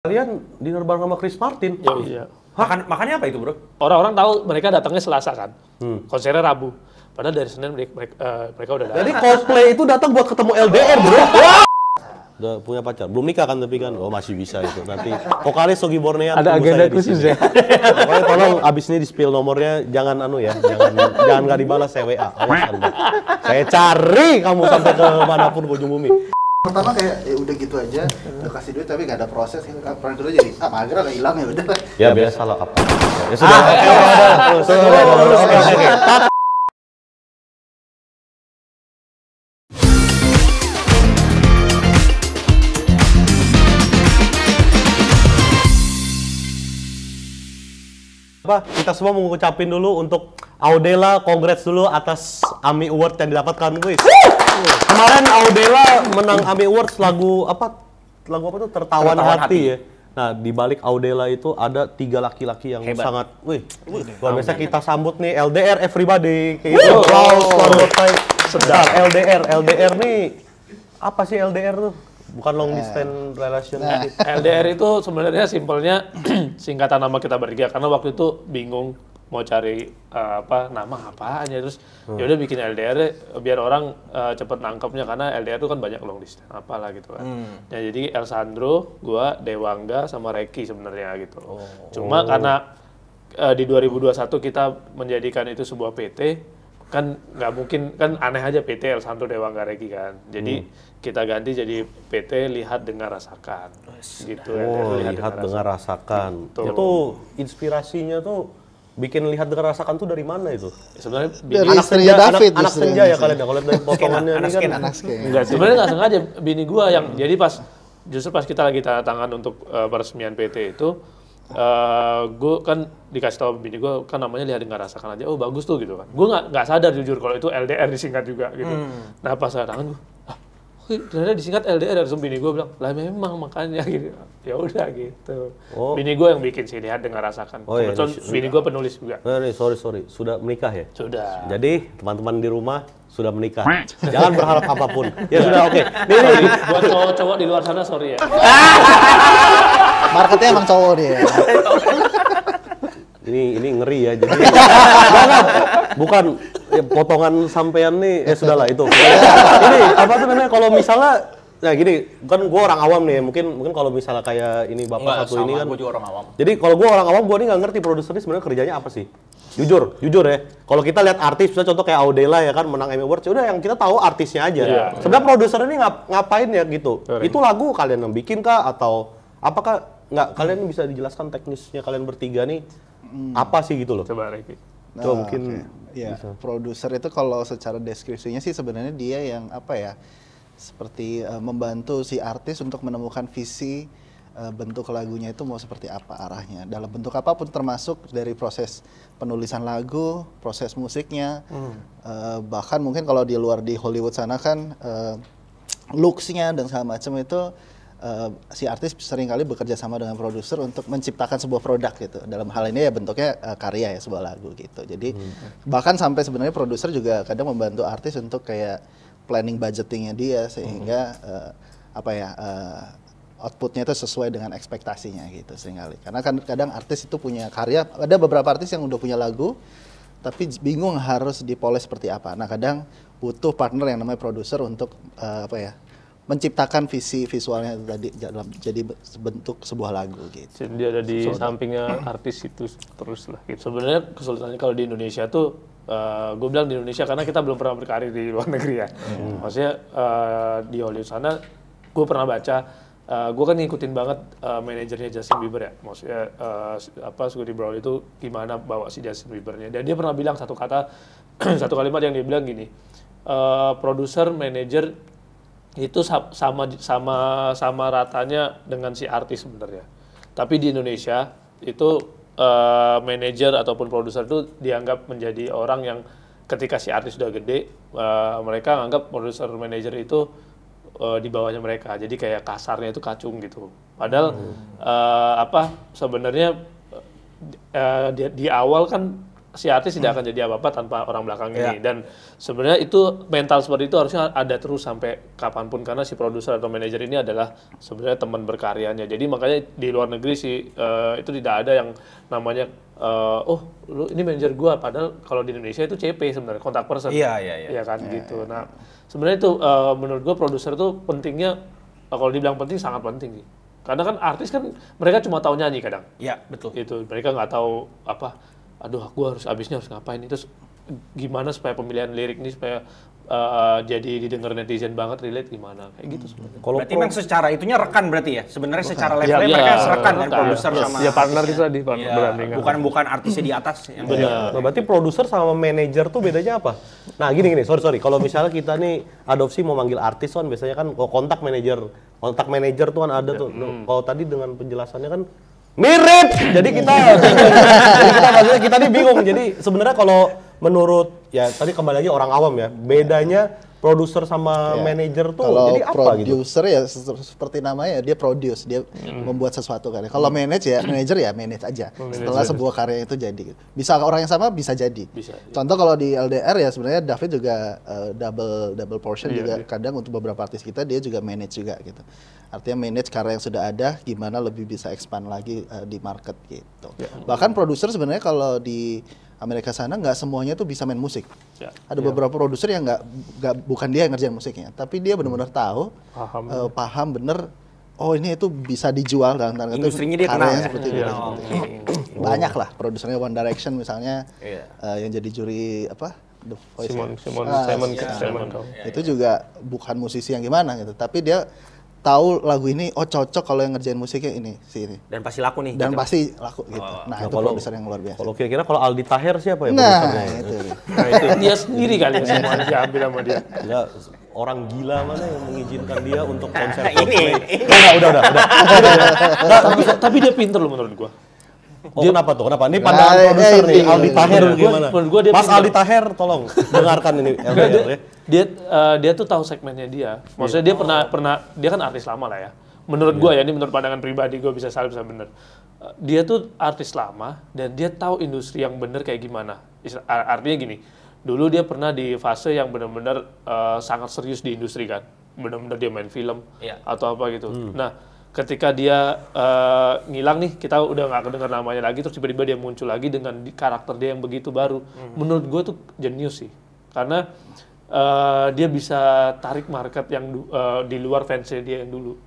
Kalian dinner bareng sama Chris Martin? Iya. Makannya apa itu, bro? Orang-orang tahu mereka datangnya Selasa kan, konsernya Rabu. Padahal dari Senin mereka udah datang. Jadi Coldplay itu datang buat ketemu LDR, bro. Udah punya pacar? Belum nikah kan tapi kan? Oh masih bisa itu. Nanti vokalis Sogi Bornea. Ada agenda khusus ya? Pokoknya tolong abis ini di-spill nomornya, jangan jangan nggak dibalas saya WA. Awas Anda. Saya cari kamu sampai ke manapun ke ujung bumi. Pertama kayak ya udah gitu aja, udah kasih duit tapi gak ada proses, pernah dulu jadi mager lah hilang ya udah. Ya biasa lah apa. Ya sudah. Oke. Kita semua mau ngucapin dulu untuk Audela, congrats dulu atas AMI Award yang didapatkan, guys. Kemarin Audela menang AMI Awards lagu apa tuh? Tertawan Hati ya. Nah, di balik Audela itu ada 3 laki-laki yang sangat, luar biasa. Kita sambut nih LDR everybody. Kayak gitu. Applause one more time. Sedap. LDR nih apa sih LDR tuh? Bukan long distance relationship. LDR itu sebenarnya simpelnya singkatan nama kita bertiga karena waktu itu bingung mau cari nama apaan ya, terus ya udah bikin LDR deh, biar orang cepet nangkepnya karena LDR itu kan banyak long distance apalah gitu kan. Nah, jadi El Sandro, gua, Dewangga sama Reki sebenarnya gitu. Cuma karena di 2021 kita menjadikan itu sebuah PT, kan nggak mungkin, kan aneh aja PT El Sandro Dewangga Reki kan. Jadi kita ganti jadi PT Lihat Dengar Rasakan. Gitu Lihat Dengar Rasakan. Itu inspirasinya tuh bikin Lihat Dengar Rasakan tuh dari mana itu? Sebenarnya dari istrinya David. Anak senja ya kalian ya, kalau dari potongannya ini kan. Anak skin. Enggak, sebenarnya nggak sengaja bini gua yang jadi justru pas kita lagi tanda tangan untuk peresmian PT itu, gue kan dikasih tahu bini gue kan namanya Lihat Dengar Rasakan aja, oh bagus tuh gitu kan. Gue nggak sadar jujur kalau itu LDR disingkat juga gitu. Nah pas saya tangan gue, ternyata disingkat LDR, langsung bini gue bilang, lah memang makanya gitu. Ya udah gitu. Bini gue yang bikin sih Lihat Dengar Rasakan. Kebetulan bini gue penulis juga. Sorry, sudah menikah ya? Sudah. Jadi teman-teman di rumah sudah menikah. Jangan berharap apapun. Ya sudah, oke. Nih. Buat cowok-cowok di luar sana sorry ya. Marketnya emang cowok dia. Ini ngeri ya, jadi bukan ya, potongan sampean nih, sudahlah itu. Ini apa tuh namanya, kalau misalnya, nah gini, kan gue orang awam nih, mungkin kalau misalnya kayak ini bapak satu ini kan. Gue juga orang awam. Jadi kalau gue orang awam, gue nih nggak ngerti produser ini sebenarnya kerjanya apa sih. Jujur ya. Kalau kita lihat artis, misalnya contoh kayak Audela ya kan, menang Emmy Awards, udah yang kita tahu artisnya aja. Sebenarnya produser ini ngapain ya gitu. Itu lagu kalian yang bikin kah, atau apakah nggak, kalian bisa dijelaskan teknisnya kalian bertiga nih apa sih gitu loh. Coba Reki. Coba mungkin ya, produser itu kalau secara deskripsinya sih sebenarnya dia yang apa ya, seperti membantu si artis untuk menemukan visi bentuk lagunya itu mau seperti apa arahnya dalam bentuk apapun, termasuk dari proses penulisan lagu, proses musiknya, bahkan mungkin kalau di luar di Hollywood sana kan looks-nya dan segala macam itu si artis seringkali bekerja sama dengan produser untuk menciptakan sebuah produk gitu. Dalam hal ini ya bentuknya karya ya, sebuah lagu gitu. Jadi bahkan sampai sebenarnya produser juga kadang membantu artis untuk kayak planning budgetingnya dia sehingga outputnya itu sesuai dengan ekspektasinya gitu seringkali. Karena kan kadang artis itu punya karya, ada beberapa artis yang udah punya lagu tapi bingung harus dipoles seperti apa. Nah kadang butuh partner yang namanya produser untuk menciptakan visi visualnya tadi jadi bentuk sebuah lagu gitu. Dia ada di sampingnya artis itu terus lah. Gitu. Sebenarnya kesulitannya kalau di Indonesia tuh, gue bilang di Indonesia karena kita belum pernah berkarir di luar negeri ya. Maksudnya di Hollywood sana, gue pernah baca, gue kan ngikutin banget manajernya Justin Bieber ya. Maksudnya Scotty Brown itu gimana bawa si Justin Biebernya. Dan dia pernah bilang satu kalimat yang dia bilang gini, produser, manajer itu sama ratanya dengan si artis sebenarnya. Tapi di Indonesia itu manajer ataupun produser itu dianggap menjadi orang yang ketika si artis sudah gede, mereka anggap produser manajer itu di bawahnya mereka. Jadi kayak kasarnya itu kacung gitu. Padahal sebenarnya di awal kan si artis tidak akan jadi apa-apa tanpa orang belakang ini. Dan sebenarnya itu mental seperti itu harusnya ada terus sampai kapanpun, karena si produser atau manajer ini adalah sebenarnya teman berkaryanya. Jadi makanya di luar negeri sih itu tidak ada yang namanya lu ini manajer gua, padahal kalau di Indonesia itu CP sebenarnya, kontak person. Iya kan gitu. Nah, sebenarnya itu menurut gua produser tuh pentingnya, kalau dibilang penting sangat penting sih. Karena kan artis kan mereka cuma tahu nyanyi kadang. Iya, betul. Itu mereka nggak tahu aduh aku abisnya harus ngapain, terus gimana supaya pemilihan lirik ini supaya jadi didengar netizen banget, relate gimana, kayak gitu sebenarnya. Berarti memang secara itunya rekan berarti ya? Sebenarnya secara levelnya mereka serekan kan, produser sama... Ya partner itu tadi, berandingan. Bukan artisnya di atas. Nah, berarti produser sama manajer tuh bedanya apa? Nah gini, sorry, kalau misalnya kita nih adopsi mau manggil artis kan biasanya kan kontak manajer tuh kan ada tuh. Kalau tadi dengan penjelasannya kan mirip, jadi kita nih bingung. Jadi sebenarnya kalau menurut ya tadi kembali lagi orang awam ya, bedanya produser sama manajer tuh kalau jadi apa gitu? Produser ya seperti namanya, dia produce, dia membuat sesuatu kan. Kalau manager ya manage aja. Setelah sebuah karya itu jadi. Bisa orang yang sama bisa jadi. Contoh kalau di LDR ya sebenarnya David juga double portion juga kadang untuk beberapa artis kita dia juga manage juga gitu. Artinya manage karya yang sudah ada, gimana lebih bisa expand lagi di market gitu. Bahkan produser sebenarnya kalau di Amerika sana nggak semuanya tuh bisa main musik. Ada beberapa produser yang bukan dia yang ngerjain musiknya, tapi dia benar-benar tahu, paham bener. Oh ini itu bisa dijual dalam tanda kutip. Industrinya dia kenal ya? Seperti itu. Banyak lah produsernya One Direction misalnya, yang jadi juri apa? The Voice. Simon. Itu juga bukan musisi yang gimana gitu, tapi dia tahu lagu ini, cocok kalau yang ngerjain musiknya ini. Dan pasti laku nih. Dan pasti laku gitu. Nah, itu produser yang luar biasa. Kalau kira-kira kalau Aldi Taher siapa ya produsernya? Nah, itu dia sendiri kali ya, semua diambil sama dia. Enggak, orang gila mana yang mengizinkan dia untuk konser ini. Udah. Tapi dia pinter loh menurut gua. Kenapa tuh? Kenapa? Ini pandangan produser nih, Aldi Taher gimana? Mas Aldi Taher, tolong dengarkan ini. Dia tuh tahu segmennya dia. Maksudnya dia pernah dia kan artis lama lah ya. Menurut gua ya, ini menurut pandangan pribadi gua, bisa salah bisa bener. Dia tuh artis lama dan dia tahu industri yang bener kayak gimana. Artinya gini, dulu dia pernah di fase yang benar-benar sangat serius di industri kan. Benar-benar dia main film atau apa gitu. Nah, ketika dia ngilang nih, kita udah nggak kedengar namanya lagi, terus tiba-tiba dia muncul lagi dengan karakter dia yang begitu baru. Menurut gue tuh jenius sih, karena dia bisa tarik market yang di luar fansnya dia yang dulu.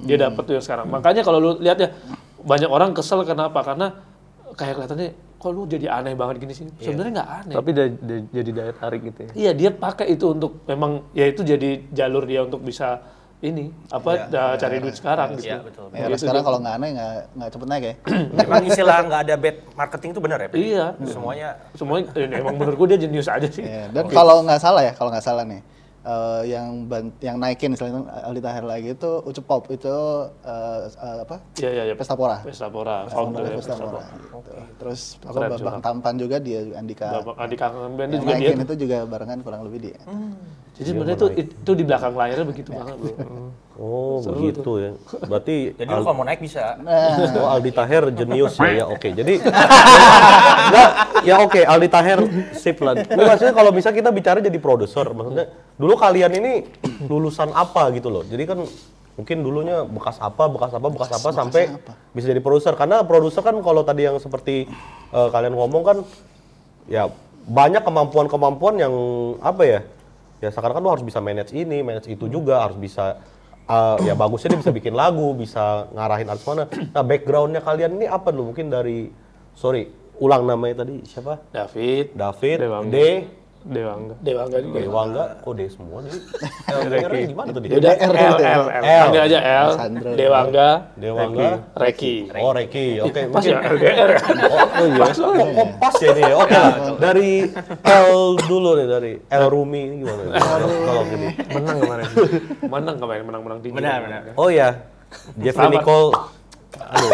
Dia dapet tuh yang sekarang. Makanya kalau lu lihat ya, banyak orang kesel kenapa? Karena kayak kelihatannya kok lu jadi aneh banget gini sih. Sebenarnya nggak aneh. Tapi jadi daya tarik gitu ya. Iya, dia pakai itu untuk memang ya itu jadi jalur dia untuk bisa cari duit sekarang gitu. Iya, betul. Gitu sekarang kalau nggak aneh nggak cepet naik ya. Memang istilah nggak ada bad marketing itu benar ya? Iya. Semuanya emang menurut gue dia jenius aja sih. Dan kalau nggak salah nih, yang naikin misalnya Aldi Taher lagi itu Ucup Pop itu apa? Iya. Pesta Pora. Pesta Pora. Gitu. Terus Bang Tampan juga dia Andika Kangen Band juga dia. Naikin itu juga barengan kurang lebih dia. Jadi sebenarnya itu di belakang layarnya begitu banget bro. Oh begitu ya. Berarti jadi kalau mau naik bisa. Oh Aldi Taher jenius ya. Oke. Jadi oke Aldi Taher sip lah. Maksudnya kalau bisa kita bicara jadi produser, maksudnya dulu kalian ini lulusan apa gitu loh. Jadi kan mungkin dulunya bekas apa sampai bisa jadi produser. Karena produser kan kalau tadi yang seperti kalian ngomong kan ya banyak kemampuan yang apa ya? Ya sekarang kan lu harus bisa manage ini, manage itu juga, harus bisa ya bagusnya dia bisa bikin lagu, bisa ngarahin artis mana. Nah backgroundnya kalian ini apa dulu? Mungkin dari, ulang namanya tadi siapa? David, Dewangga juga. Kok D semua nih? Gimana tuh dia? Udah L. Panggil aja L. Dewangga, Reki. Oh Reki, oke. Pas ya LDR. Oh iya. Kok pas ya ini ya? Oke. Dari L dulu nih, dari L Rumi ini gimana? Kalau gini. Menang kemarin, menang tinggi. Benar. Oh ya, Jeffrey Nicole. Aduh,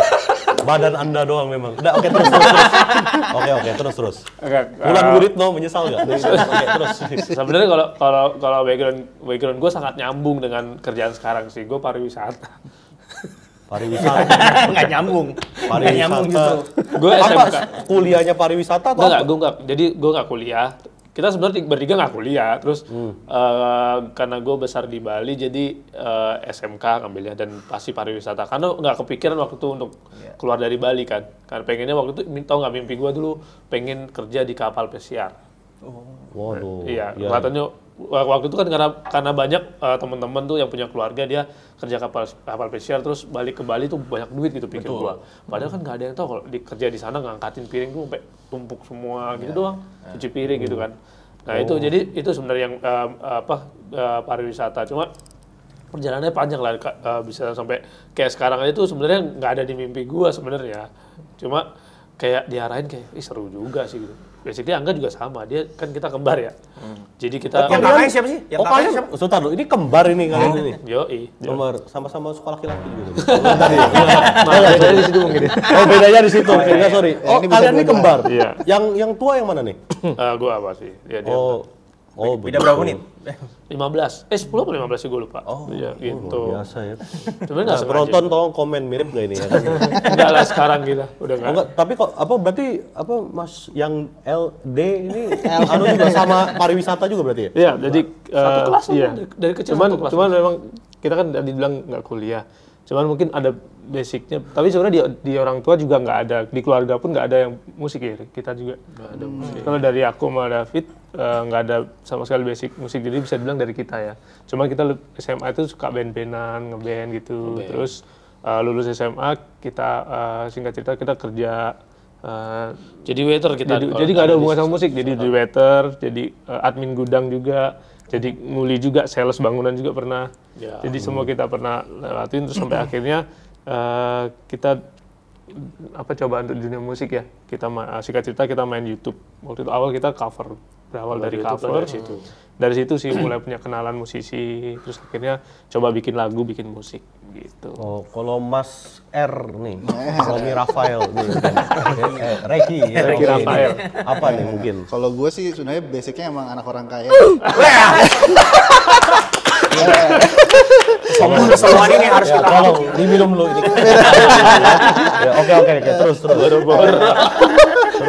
badan Anda doang memang. Udah, oke terus. Wulan Guritno menyesal nggak? Oke, terus. Sebenarnya kalau background gue sangat nyambung dengan kerjaan sekarang sih. Gue pariwisata. Pariwisata. Nggak nyambung. Nggak nyambung justru. Gue Apa SMK. kuliahnya pariwisata atau Enggak, apa? gue enggak. Jadi gue nggak kuliah. Kita sebenarnya bertiga nggak kuliah. Terus karena gue besar di Bali, jadi SMK ngambilnya dan pasti pariwisata. Karena nggak kepikiran waktu itu untuk keluar dari Bali kan. Karena pengennya waktu itu, tau nggak mimpi gue dulu pengen kerja di kapal pesiar. Waduh. Iya, kelihatannya waktu itu kan karena banyak teman-teman tuh yang punya keluarga dia kerja kapal pesiar terus balik ke Bali tuh banyak duit gitu pikir gua. Padahal kan nggak ada yang tahu kalau kerja di sana ngangkatin piring tuh sampai tumpuk semua gitu doang, cuci piring gitu kan. Nah itu jadi itu sebenarnya yang pariwisata. Cuma perjalanannya panjang lah, bisa sampai kayak sekarang aja tuh sebenarnya nggak ada di mimpi gua sebenarnya. Cuma kayak diarahin kayak, seru juga sih gitu. Basically Angga juga sama, dia kan kita kembar ya. Jadi kita... Yang kakaknya siapa sih? Yang kakaknya kalian, siapa? sebentar dulu, ini kembar ini kalian ini. Yoi. Kembar, sama-sama suka laki-laki gitu. Bedanya di situ mungkin. Oh bedanya di situ, oke, enggak sorry. Oh ini bisa kalian ini beda. kembar. Iya. Yang tua yang mana nih? Gua apa sih? Ya, dia Beda berapa menit? 15. 10 atau 15 sih gue lupa. Oh, iya, gitu. Biasa ya. Sebenarnya nggak Nah, sengaja. penonton tolong komen mirip gak ini ya kan? Enggak lah sekarang kita. Udah Oh, enggak. enggak, tapi kok berarti Mas yang LD ini anu juga sama pariwisata juga berarti ya? Iya, jadi satu kelas lah, iya. dari kecil Cuman satu kelas. memang kita kan tadi bilang nggak kuliah. Cuman mungkin ada basicnya. Tapi sebenarnya di orang tua juga nggak ada, di keluarga pun nggak ada yang musik ya. Kita juga nggak ada musik. Kalau dari aku sama David nggak ada sama sekali basic musik. Jadi bisa dibilang dari kita ya. Cuman kita SMA itu suka band-bandan, ngeband gitu. Terus lulus SMA kita singkat cerita kita kerja. Jadi waiter kita. Jadi nggak ada hubungan sama musik. Jadi di waiter, jadi admin gudang juga. Jadi nguli juga, sales bangunan juga pernah. Ya. Jadi semua kita pernah lewatin terus sampai akhirnya kita coba untuk dunia musik ya. Kita singkat cerita kita main YouTube. Waktu itu awal kita cover, berawal dari cover. Dari situ sih mulai punya kenalan musisi. Terus akhirnya coba bikin lagu, bikin musik gitu. Oh, kalau Mas R nih, Romi Rafael nih, Reki Rafael. Apa nih mungkin? Kalau gue sih sebenarnya basicnya emang anak orang kaya. Semua ini harus kita Tolong diminum dulu ini. Ya, oke, terus.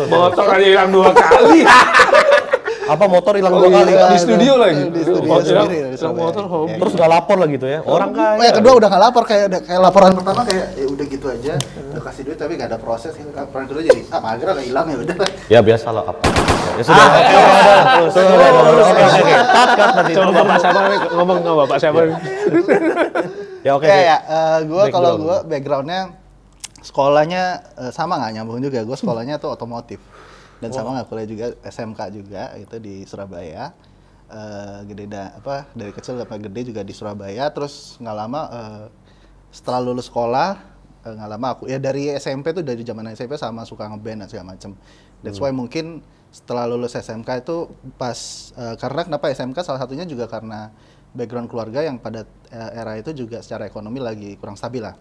Motor aja hilang 2 kali. Apa motor hilang 2 kali? Di studio lagi. Di studio sendiri. di Surabaya. motor hobi. Terus nggak lapor lah gitu ya? Orang Oh, kaya. yang kedua udah nggak lapor, kayak laporan pertama kayak ya udah gitu aja, udah kasih duit tapi nggak ada proses. Laporan kedua jadi mager lah, hilang ya udah. Ya biasa lah apa. Ya sudah. Oke. Cut nanti. Coba Bapak siapa ngomong sama Bapak siapa? Ya oke. Ya, gue kalau Background. gue backgroundnya sekolahnya sama nggak nyambung juga. Gue sekolahnya tuh otomotif dan sama nggak kuliah juga SMK juga itu di Surabaya. Dari kecil sampai gede juga di Surabaya. Terus nggak lama setelah lulus sekolah nggak lama aku ya dari SMP tuh, dari zaman SMP sama suka ngeband dan segala macem. That's why mungkin setelah lulus SMK itu pas karena kenapa SMK salah satunya juga karena background keluarga yang pada era itu juga secara ekonomi lagi kurang stabil lah.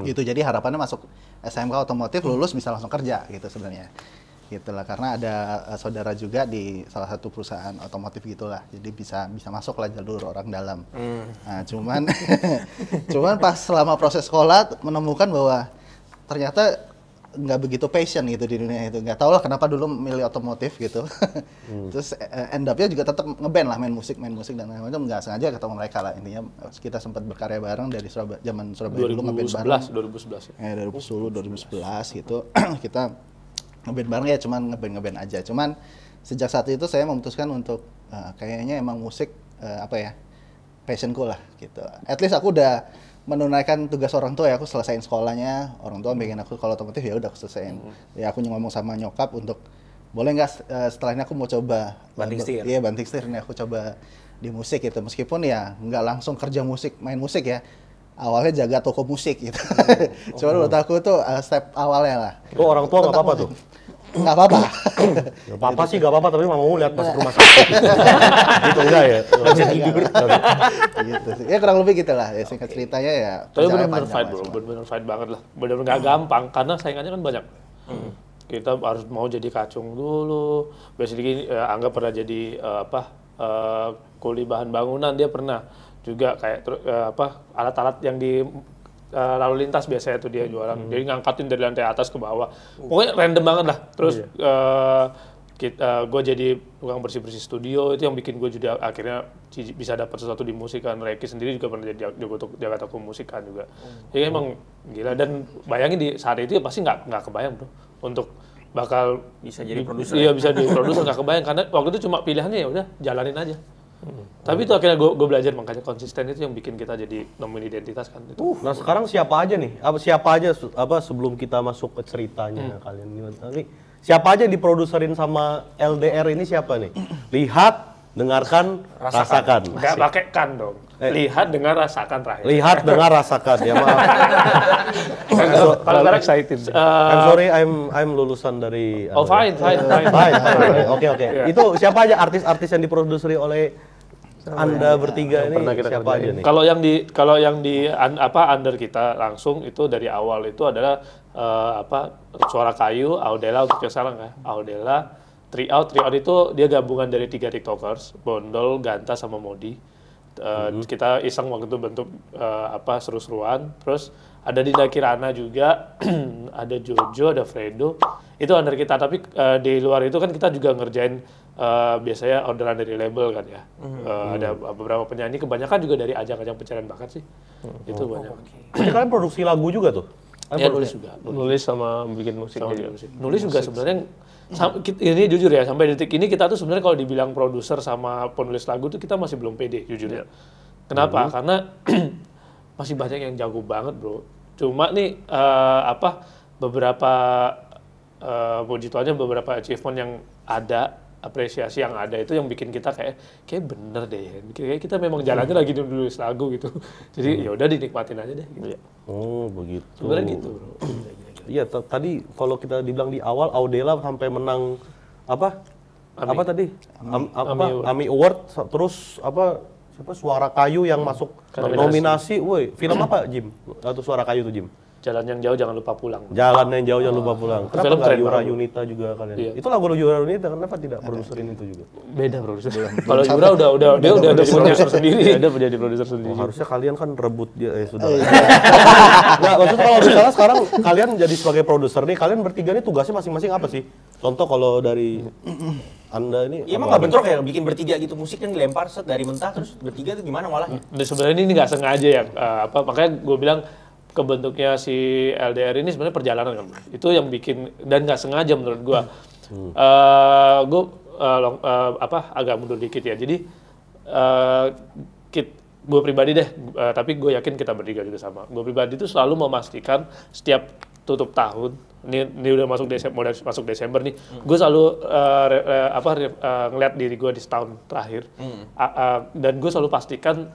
Gitu, jadi harapannya masuk SMK otomotif lulus bisa langsung kerja gitu sebenarnya. Gitulah, karena ada saudara juga di salah satu perusahaan otomotif gitulah, jadi bisa masuk lah jalur orang dalam. Nah, cuman pas selama proses sekolah menemukan bahwa ternyata nggak begitu passion gitu di dunia itu. Nggak tahu lah kenapa dulu milih otomotif gitu. Terus end up-nya juga tetap ngeband lah, main musik dan lain-lain. Nggak sengaja ketemu mereka lah, intinya kita sempat berkarya bareng dari zaman Surabaya dulu ngeband bareng. 2011 ya. 2010 2011 gitu. Kita ngeband bareng ya, cuman ngeband aja. Cuman sejak saat itu saya memutuskan untuk kayaknya emang musik passionku lah gitu. At least aku udah menunaikan tugas orang tua ya, aku selesain sekolahnya, orang tua bikin aku kalau otomotif ya udah aku selesain. Ya aku ngomong sama nyokap untuk boleh nggak setelah ini aku mau coba Banting setir. Iya, banting setir nih aku coba di musik gitu. Meskipun ya nggak langsung kerja musik, main musik ya. Awalnya jaga toko musik gitu. Cuman menurut aku tuh step awalnya lah. Itu orang tua nggak apa-apa tuh? Nggak apa-apa. Ya, papa sih nggak apa-apa, tapi mamamu lihat masuk rumah sakit. Gitu enggak ya? Nggak bisa tidur. Gitu sih. Ya kurang lebih gitu lah. Ya singkat ceritanya ya. Tapi perjalanan benar-benar panjang fight lah bro, semua. benar-benar fight banget lah. Benar-benar nggak gampang karena saingannya kan banyak. Kita harus mau jadi kacung dulu. Basically Angga pernah jadi kuli bahan bangunan, dia pernah juga kayak alat-alat yang lalu lintas biasanya tuh dia jualan. Jadi ngangkatin dari lantai atas ke bawah. Pokoknya random banget lah. Terus gue jadi tukang bersih-bersih studio, itu yang bikin gue juga akhirnya bisa dapat sesuatu di musik kan. Reiki sendiri juga pernah jadi jaga toko musik kan juga. Jadi emang gila, dan bayangin di saat itu ya pasti nggak kebayang bro untuk bakal bisa jadi produser. Iya bisa jadi produser, nggak kebayang karena waktu itu cuma pilihannya ya udah jalanin aja. Tapi itu akhirnya gue belajar, makanya konsisten itu yang bikin kita jadi nemuin identitas kan. Nah sekarang siapa aja nih? Siapa aja sebelum kita masuk ke ceritanya kalian gimana? Siapa aja diproduserin sama LDR ini siapa nih? Lihat, dengarkan, rasakan. Nggak pakai kan dong. Lihat, dengar, rasakan terakhir. Lihat, dengar, rasakan. Ya maaf. Kalau sekarang excited. I'm sorry, I'm lulusan dari. Fine. Oke. Itu siapa aja artis-artis yang diproduseri oleh Anda bertiga ini? Siapa aja nih? Kalau yang di under kita langsung itu dari awal itu adalah Suara Kayu, Audela untuk yang sekarang kan. Audela, Three Out itu dia gabungan dari 3 tiktokers, Bondol, Ganta sama Modi. Kita iseng waktu itu bentuk seru-seruan. Terus ada Dinda Kirana juga, ada Jojo, ada Fredo. Itu under kita, tapi di luar itu kan kita juga ngerjain biasanya orderan dari label kan ya. Ada beberapa penyanyi, kebanyakan juga dari ajang-ajang pencarian bakat sih. Itu banyak. Ini kalian produksi lagu juga tuh? Ya nulis juga. Nulis sama bikin musik juga. Nulis juga sebenarnya, ini jujur ya, sampai detik ini kita tuh sebenarnya kalau dibilang produser sama penulis lagu tuh kita masih belum pede, jujur ya. Kenapa? Karena masih banyak yang jago banget bro. Cuma nih beberapa puji Tuhannya beberapa achievement yang ada, apresiasi yang ada itu yang bikin kita kayak bener deh, kayak kita memang jalannya lagi nulis lagu gitu. Jadi ya udah dinikmatin aja deh gitu. Oh begitu. Sebenarnya gitu bro. Iya tadi kalau kita dibilang di awal Audela sampai menang tadi AMI Award, terus Suara Kayu yang masuk nominasi. Woi, film apa Jim? Atau Suara Kayu tuh Jim? Jalan yang jauh jangan lupa pulang. Jalan yang jauh jangan lupa pulang. Kenapa film nggak keren Yura banget. Yunita juga kalian? Iya. Itu lagu Yura Yunita, kenapa tidak produserin itu juga? Beda produser. Kalau Yura udah jadi produser sendiri. Ada jadi produser sendiri. Harusnya kalian kan rebut dia sudah. Nah, maksudnya kalau misalnya sekarang kalian jadi sebagai produser nih, kalian bertiga nih tugasnya masing-masing apa sih? Contoh kalau dari Anda ini Iya emang nggak bentrok ya bikin bertiga gitu, musik yang dilempar set dari mentah terus bertiga tuh gimana malah? Sebenarnya ini nggak sengaja ya, makanya gue bilang kebentuknya si LDR ini sebenarnya perjalanan kan. Itu yang bikin, dan nggak sengaja menurut gue. Gue agak mundur dikit ya. Jadi gue pribadi deh, tapi gue yakin kita bertiga juga sama. Gue pribadi itu selalu memastikan setiap tutup tahun, ini udah masuk Desember nih, gue selalu ngeliat diri gue di setahun terakhir, dan gue selalu pastikan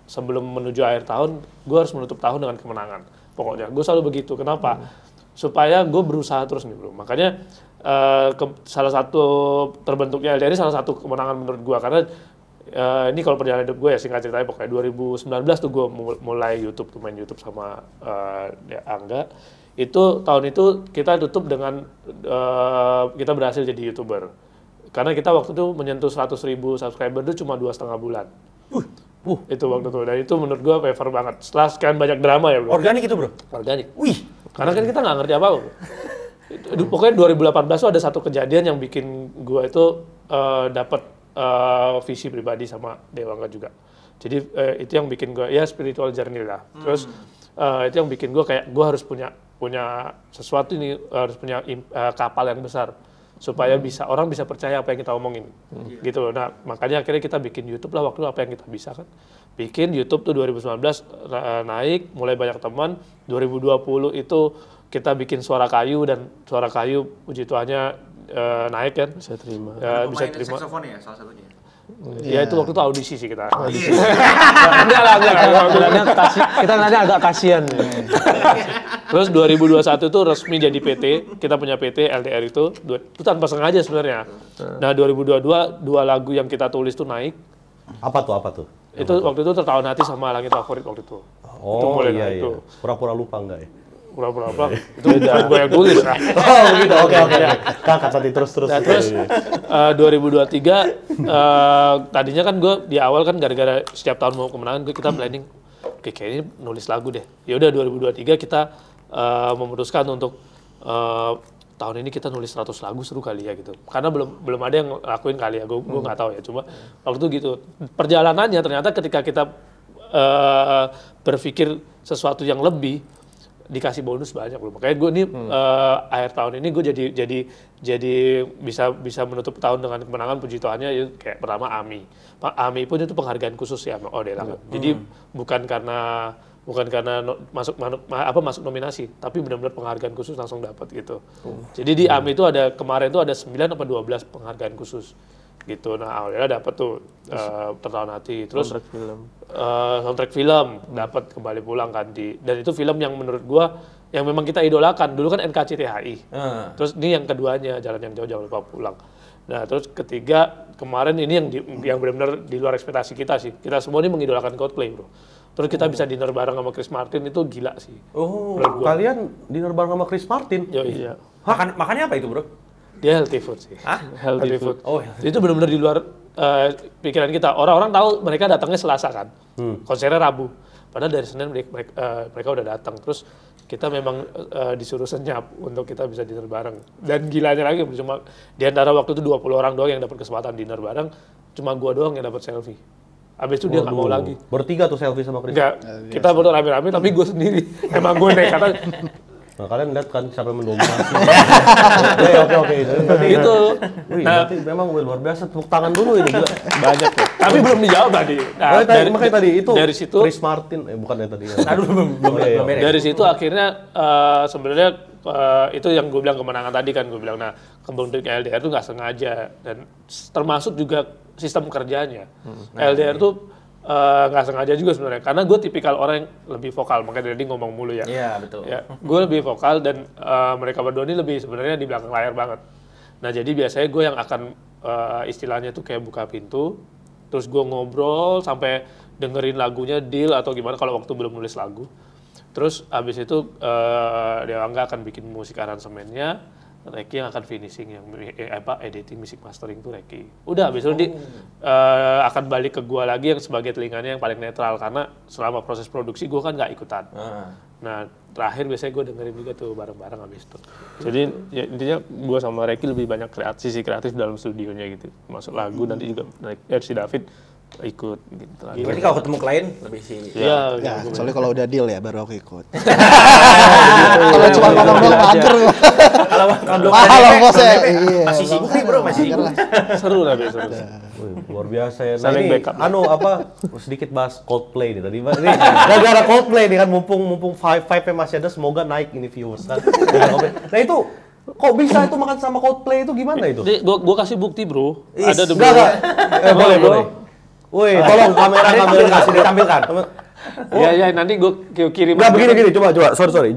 sebelum menuju akhir tahun, gue harus menutup tahun dengan kemenangan. Pokoknya, gue selalu begitu. Kenapa? Supaya gue berusaha terus nih bro. Makanya salah satu terbentuknya LDR ini salah satu kemenangan menurut gue. Karena ini kalau perjalanan hidup gue ya singkat ceritanya, pokoknya 2019 tuh gue mulai YouTube, main YouTube sama Angga. Itu tahun itu kita tutup dengan kita berhasil jadi YouTuber. Karena kita waktu itu menyentuh 100.000 subscriber itu cuma 2,5 bulan. Itu waktu itu, dan itu menurut gue favor banget. Setelah sekian banyak drama ya bro. Organik itu bro? Organik. Wih. Karena kan kita nggak ngerti apa-apa. Pokoknya 2018 tuh ada satu kejadian yang bikin gue itu dapat visi pribadi sama Dewangga juga. Jadi itu yang bikin gue ya spiritual journey lah. Terus itu yang bikin gue kayak gue harus punya sesuatu ini, harus punya kapal yang besar supaya orang bisa percaya apa yang kita omongin, gitu loh. Nah makanya akhirnya kita bikin YouTube lah waktu itu, apa yang kita bisa kan. Bikin YouTube tuh 2019 naik, mulai banyak teman. 2020 itu kita bikin Suara Kayu, dan Suara Kayu puji Tuhannya naik kan. Bisa terima. Bisa terima. Saksofon ya salah satunya. Ya itu waktu itu audisi sih kita. Enggak. Kita nanti agak kasihan. Terus 2021 itu resmi jadi PT, kita punya PT LDR itu tanpa sengaja sebenarnya. Nah 2022 2 lagu yang kita tulis tuh naik. Apa tuh? Itu waktu itu Tertawan Hati sama Langit Favorit waktu itu. Itu mulai naik tuh. Pura-pura lupa enggak ya? Pura-pura apa? Itu bukan gue yang tulis. Oh begitu, oke. Kakak tadi terus. Nah, terus 2023 tadinya kan gue di awal kan gara-gara setiap tahun mau kemenangan kita planning oke kayaknya nulis lagu deh. Ya udah 2023 kita memutuskan untuk tahun ini kita nulis 100 lagu seru kali ya gitu. Karena belum ada yang lakuin kali ya, gue nggak tahu ya. Cuma waktu itu gitu. Perjalanannya ternyata ketika kita berpikir sesuatu yang lebih, dikasih bonus banyak loh. Makanya gue ini akhir tahun ini gue jadi bisa menutup tahun dengan kemenangan, puji Tuhannya ya, kayak pertama AMI. AMI pun itu penghargaan khusus ya sama Odela kan. Jadi bukan karena masuk nominasi, tapi benar-benar penghargaan khusus langsung dapat gitu. Jadi di AMI itu ada kemarin tuh ada 9 atau 12 penghargaan khusus gitu. Nah, awalnya dapat tuh Tertawan Hati, terus soundtrack film dapat Kembali Pulang kan dan itu film yang menurut gua yang memang kita idolakan. Dulu kan NKCTHI. Terus ini yang keduanya Jalan yang Jauh Jangan Lupa Pulang. Nah, terus ketiga kemarin ini yang benar-benar di luar ekspektasi kita sih. Kita semua ini mengidolakan Coldplay, bro. Terus kita bisa dinner bareng sama Chris Martin itu gila sih. Kalian dinner bareng sama Chris Martin? Iya. Makannya apa itu, bro? Dia healthy food sih. Healthy food. Oh, itu benar-benar di luar pikiran kita. Orang-orang tahu mereka datangnya Selasa kan. Konsernya Rabu. Padahal dari Senin mereka udah datang. Terus kita memang disuruh senyap untuk kita bisa dinner bareng. Dan gilanya lagi cuma di antara waktu itu 20 orang doang yang dapat kesempatan dinner bareng, cuma gua doang yang dapat selfie. Habis itu dia nggak mau lagi. Bertiga tuh selfie sama Chris? Enggak, kita baru rame-rame tapi gue sendiri. Emang gue naik kata. Nah, kalian lihat kan siapa yang mendominasi. Oke. Itu. Wih, berarti memang luar biasa. Tepuk tangan dulu ini, gila. Banyak tuh. Tapi belum dijawab tadi. Nah, makanya tadi itu dari situ Chris Martin, bukan yang tadi. Aduh, belum beres. Dari situ akhirnya sebenarnya itu yang gue bilang kemenangan tadi kan, gue bilang, nah kembali ke LDR itu nggak sengaja dan termasuk juga sistem kerjanya. LDR tuh nggak sengaja juga sebenarnya, karena gue tipikal orang yang lebih vokal, makanya tadi ngomong mulu ya. Iya, betul. Ya, gue lebih vokal dan mereka berdua ini lebih sebenarnya di belakang layar banget. Nah jadi biasanya gue yang akan istilahnya tuh kayak buka pintu, terus gue ngobrol sampai dengerin lagunya deal atau gimana kalau waktu belum nulis lagu. Terus abis itu Dewa Angga akan bikin musik aransemennya, Reki yang akan finishing, yang editing, music mastering tuh Reki. Udah abis itu akan balik ke gua lagi yang sebagai telinganya yang paling netral, karena selama proses produksi gua kan nggak ikutan. Nah terakhir biasanya gua dengerin juga tuh bareng-bareng abis itu. Jadi ya, intinya gua sama Reki lebih banyak sisi kreatif dalam studionya gitu. Masuk lagu nanti juga si David ikut gitu. Berarti kalau ketemu klien lebih sih. Ya, soalnya kalau udah deal ya baru aku ikut. Kalau cuma ngomong doang mager. Kalau belum Mahal ada bosnya. masih sibuk nih, bro, masih sibuk. seru tapi seru. Wih, luar biasa ya. Nah, Saling ini backup. sedikit bahas Coldplay nih tadi. Ini gara-gara Coldplay nih kan, mumpung vibe-nya masih ada, semoga naik ini viewers kan. Nah itu kok bisa itu makan sama Coldplay itu gimana itu? Gua kasih bukti, bro. Ada Enggak. Boleh. Woi, tolong kamera kasih ditampilkan. Iya, nanti gue kirim. Nggak, begini, coba. Sorry.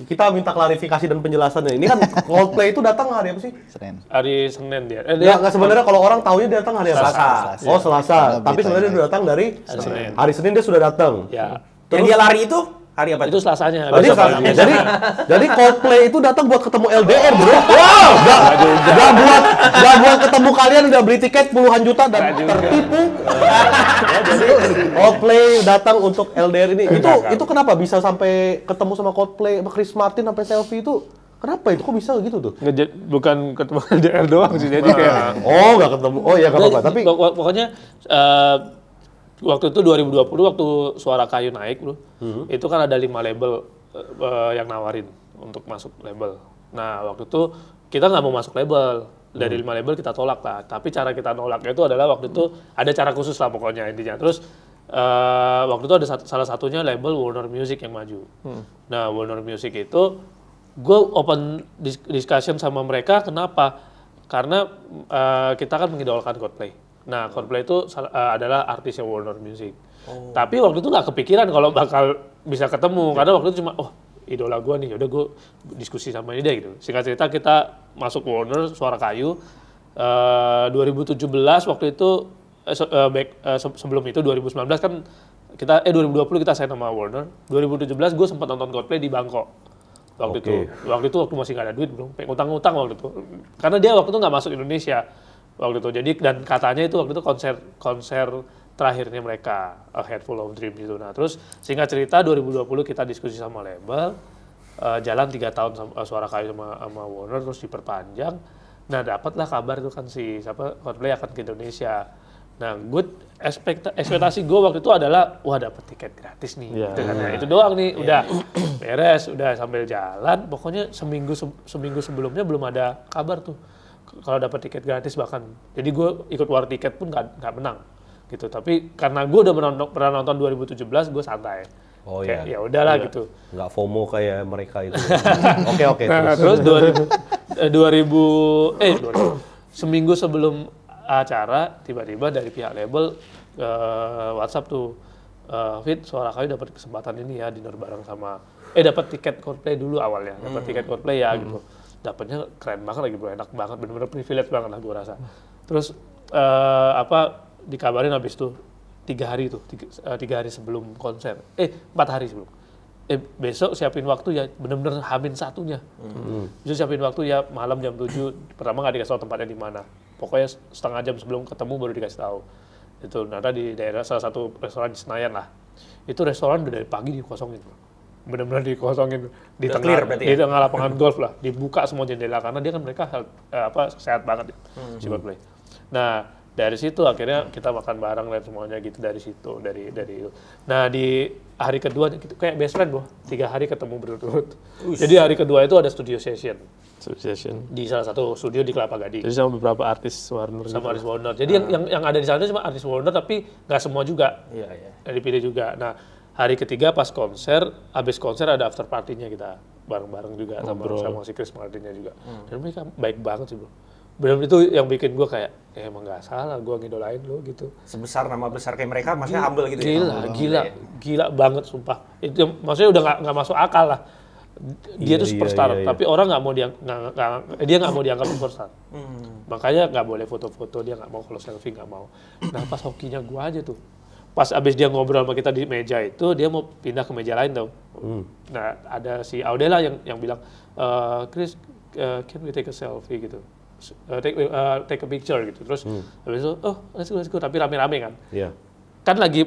Kita minta klarifikasi dan penjelasannya. Ini kan Coldplay itu datang hari apa sih? Senin. Hari Senin dia. Nggak, sebenarnya kalau orang taunya dia datang hari apa? Selasa. Oh, Selasa. Tapi sebenarnya dia datang dari Senin. Hari Senin dia sudah datang. Ya. Yang dia lari itu hari apa? Itu Selasanya. Jadi Coldplay itu datang buat ketemu LDR, bro. Wow, nggak buat ketemu kalian, udah beli tiket puluhan juta dan tertipu. Jadi Coldplay datang untuk LDR ini. Itu kenapa bisa sampai ketemu sama Coldplay, sama Chris Martin sampai selfie itu? Kenapa itu? Kok bisa gitu tuh? Bukan ketemu LDR doang sih, jadi kayak nggak ketemu. Oh ya nggak apa-apa. Tapi pokoknya waktu itu 2020 waktu Suara Kayu naik bro, itu kan ada 5 label yang nawarin untuk masuk label. Nah waktu itu kita nggak mau masuk label, dari 5 label kita tolak lah. Tapi cara kita nolaknya itu adalah waktu itu ada cara khusus lah pokoknya intinya. Terus waktu itu ada salah satunya label Warner Music yang maju. Nah Warner Music itu gue open discussion sama mereka, kenapa? Karena kita kan mengidolakan Coldplay. Nah, Coldplay itu adalah artisnya Warner Music. Tapi waktu itu nggak kepikiran kalau bakal bisa ketemu, karena waktu itu cuma, idola gue nih, yaudah gue diskusi sama ini deh gitu. Singkat cerita kita masuk Warner, Suara Kayu. 2017 waktu itu, sebelum itu 2019 kan kita, 2020 kita sign sama Warner. 2017 gue sempat nonton Coldplay di Bangkok. Waktu itu masih nggak ada duit bro, pengen utang-utang waktu itu. Karena dia waktu itu nggak masuk Indonesia. Waktu itu jadi, dan katanya itu waktu itu konser terakhirnya mereka, A Head Full of Dreams itu. Nah terus singkat cerita 2020 kita diskusi sama label, jalan 3 tahun Suara Kayu sama Warner terus diperpanjang. Nah dapatlah kabar itu kan Coldplay akan ke Indonesia. Nah ekspektasi gue waktu itu adalah wah dapat tiket gratis nih, gitu kan. Nah, itu doang nih, udah beres, udah sambil jalan. Pokoknya seminggu sebelumnya belum ada kabar tuh kalau dapat tiket gratis bahkan. Jadi gue ikut war tiket pun nggak menang gitu. Tapi karena gue udah pernah nonton 2017, gue santai. Oh kayak, iya. Ya udahlah gitu. Nggak FOMO kayak mereka itu. Oke. Nah, terus 2000 seminggu sebelum acara tiba-tiba dari pihak label WhatsApp tuh, Fit, Suara Kayu dapat kesempatan ini ya dinner bareng sama dapat tiket Coldplay dulu awalnya, dapat tiket Coldplay ya gitu. Dapatnya keren banget lagi bro, enak banget, bener-bener privilege banget lah gue rasa. Terus dikabarin habis tuh 3 hari sebelum konser, 4 hari sebelum. Besok siapin waktu ya bener-bener H-1-nya. Besok siapin waktu ya malam jam 7, pertama nggak dikasih tahu tempatnya di mana. Pokoknya setengah jam sebelum ketemu baru dikasih tahu. Itu ternyata di daerah salah satu restoran di Senayan lah. Itu restoran udah dari pagi dikosongin. Bener-bener dikosongin di tengah lapangan golf lah. Dibuka semua jendela karena dia kan mereka sehat banget si Coldplay. Nah, dari situ akhirnya kita makan bareng dan semuanya gitu dari situ dari itu. Nah di hari kedua kayak best friend bro, 3 hari ketemu berturut-turut. Jadi hari kedua itu ada studio session di salah satu studio di Kelapa Gading. Jadi sama beberapa artis Warner. Artis Warner. Jadi yang ada di sana cuma artis Warner tapi nggak semua juga. Iya. Dipilih juga. Nah hari ketiga pas konser, habis konser ada after party-nya kita bareng-bareng juga sama si Chris Martin-nya juga. Dan mereka baik banget sih bro. Benar itu yang bikin gue kayak emang nggak salah gue ngidolain lo gitu. Sebesar nama besar kayak mereka maksudnya humble gitu ya. Gila banget sumpah. Itu maksudnya udah nggak masuk akal lah. Dia tuh superstar, tapi orang dia nggak mau dianggap superstar. Makanya nggak boleh foto-foto, dia nggak mau kalau selfie nggak mau. Nah pas hokinya gue aja tuh. Pas abis dia ngobrol sama kita di meja itu, dia mau pindah ke meja lain tau. Nah ada si Audela yang bilang, Chris, can we take a selfie gitu. Take a picture gitu. Terus habis itu, let's go. Tapi rame-rame kan. Iya. Kan lagi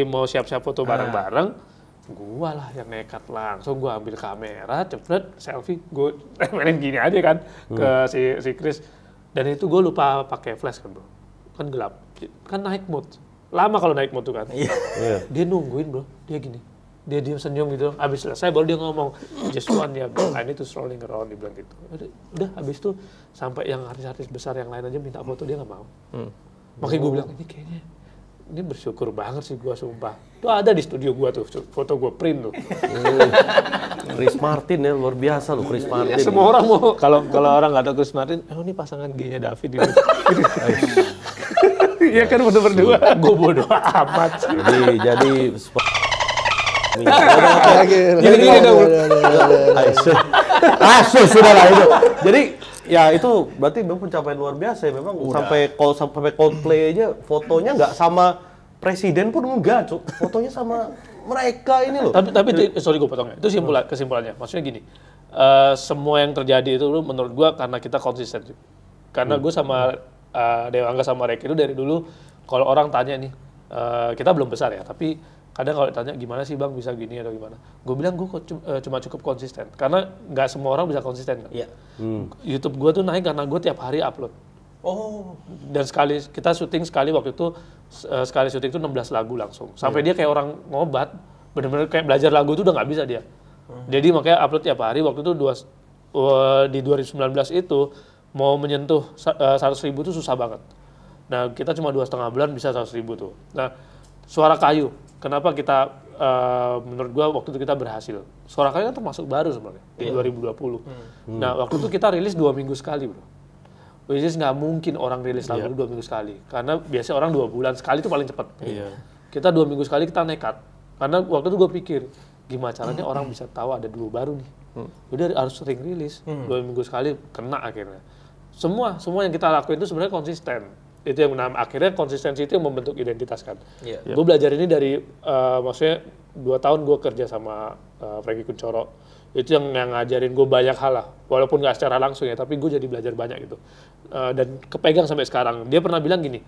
mau siap-siap foto bareng-bareng. Gua lah yang nekat langsung gua ambil kamera, cepet selfie. Gue mainin gini aja kan ke si Chris. Dan itu gue lupa pakai flash kan bro. Kan gelap. Kan naik mode. Lama kalau naik mode tuh kan. Iya. Dia nungguin bro. Dia gini. Dia diam senyum gitu, habis selesai baru dia ngomong just one ya, I need to strolling around, dia bilang gitu. Udah habis itu sampai yang artis-artis besar yang lain aja minta foto dia nggak mau. Makanya gue bilang ini bersyukur banget sih gue sumpah. Tuh ada di studio gue tuh foto gue print tuh. Chris Martin ya luar biasa loh Chris Martin. Semua orang mau Kalau orang nggak tahu Chris Martin, ini pasangan gaynya David ini. Iya kan berdua. Gue bodo amat. Jadi sudah lah itu. Jadi ya itu berarti memang pencapaian luar biasa ya. Memang sampai Coldplay aja fotonya nggak sama presiden pun enggak, Cuk. Fotonya sama mereka ini loh. Tapi sorry gue potong ya. Itu kesimpulannya. Maksudnya gini, semua yang terjadi itu menurut gue karena kita konsisten. Karena gue sama Dewa Angga sama Rek itu dari dulu kalau orang tanya nih, kita belum besar ya, tapi kadang kalau ditanya gimana sih bang bisa gini atau gimana, gue bilang gue cuma cukup konsisten karena nggak semua orang bisa konsisten kan. YouTube gue tuh naik karena gue tiap hari upload. Dan kita syuting sekali waktu itu sekali syuting itu 16 lagu langsung sampai dia kayak orang ngobat, bener-bener kayak belajar lagu itu udah nggak bisa dia. Jadi makanya upload tiap hari. Waktu itu di 2019 itu mau menyentuh 100.000 itu susah banget. Nah kita cuma 2,5 bulan bisa 100.000 tuh. Nah Suara Kayu, kenapa kita menurut gua waktu itu kita berhasil. Suara Kayu kan termasuk baru sebenarnya di 2020. Nah waktu itu kita rilis 2 minggu sekali bro. Which is nggak mungkin orang rilis lagu 2 minggu sekali. Karena biasanya orang 2 bulan sekali itu paling cepat. Kita 2 minggu sekali kita nekat. Karena waktu itu gue pikir gimana caranya orang bisa tahu ada duo baru nih. Udah harus sering rilis 2 minggu sekali, kena akhirnya. Semua yang kita lakuin itu sebenarnya konsisten. Itu yang akhirnya konsistensi itu yang membentuk identitas kan. Gue belajar ini dari maksudnya 2 tahun gue kerja sama Franky Kuncoro. Itu yang ngajarin gue banyak hal lah. Walaupun nggak secara langsung ya, tapi gue jadi belajar banyak gitu. Dan kepegang sampai sekarang. Dia pernah bilang gini,